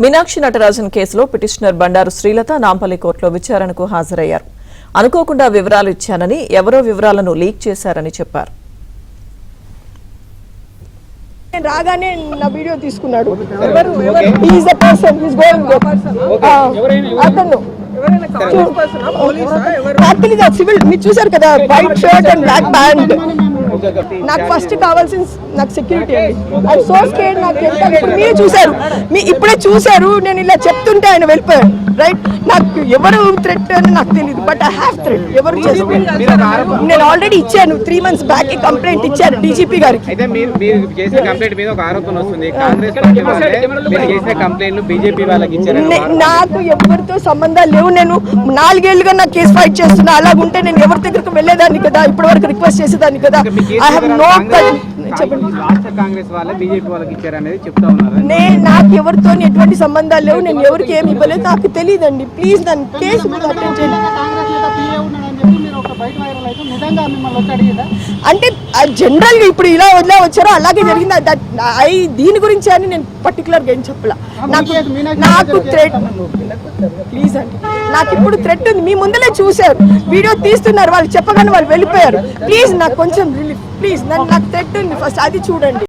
మీనాక్షి నటరాజన్ కేసులో పిటిషనర్ బండారు శ్రీలత నాంపల్లి కోర్టులో విచారణకు హాజరయ్యారు. అనుకోకుండా వివరాలు ఇచ్చానని, ఎవరో వివరాలను లీక్ చేశారని చెప్పారు. రాగానే నా వీడియో తీసుకున్నాడు. సివిల్ మీరు చూసారు కదా, white shirt and black pant. నాకు ఫస్ట్ కావాల్సిన నాకు సెక్యూరిటీ అండి. I so scared. నాకు మీరే చూసారు, ఇప్పుడే చూసారు. నేను ఇలా చెప్తుంటే ఆయన వెళ్ళిపోయారు. రైట్, నాకు ఎవరు థ్రెట్ అని నాకు తెలియదు, బట్ ఐ హ్యావ్ థ్రెట్. ఎవరు చేస్తారు? నేను ఆల్రెడీ ఇచ్చాను, 3 months బ్యాక్ కంప్లైంట్ ఇచ్చాను డీజీపీ గారికి. నాకు ఎవరితో సంబంధాలు లేవు. నేను 4 ఏళ్లుగా నా కేసు ఫైట్ చేస్తున్నా. అలాగుంటే నేను ఎవరి దగ్గరకు వెళ్ళేదాన్ని కదా, ఇప్పటి వరకు రిక్వెస్ట్ చేసేదాన్ని కదా. I have no. చెప్పండి, నాకు ఎవరితో ఎటువంటి సంబంధాలు లేవు. నేను ఎవరికి ఏమి ఇవ్వలేదు, నాకు తెలియదండి. ప్లీజ్ నన్ను కేసు మీద అటెండ్ చేయండి. అంటే జనరల్ గా ఇప్పుడు ఇలా వదిలే వచ్చారో అలాగే జరిగింది. దీని గురించి అని నేను పర్టికులర్ గా ఏం చెప్పలా. నాకు థ్రెట్, ప్లీజ్ అండి, నాకు ఇప్పుడు థ్రెట్ ఉంది. మీ ముందలే చూసారు, వీడియో తీస్తున్నారు. వాళ్ళు చెప్పగానే వాళ్ళు వెళ్ళిపోయారు. ప్లీజ్ నాకు కొంచెం రిలీఫ్, ప్లీజ్. నాకు థ్రెట్ ఉంది, ఫస్ట్ అది చూడండి.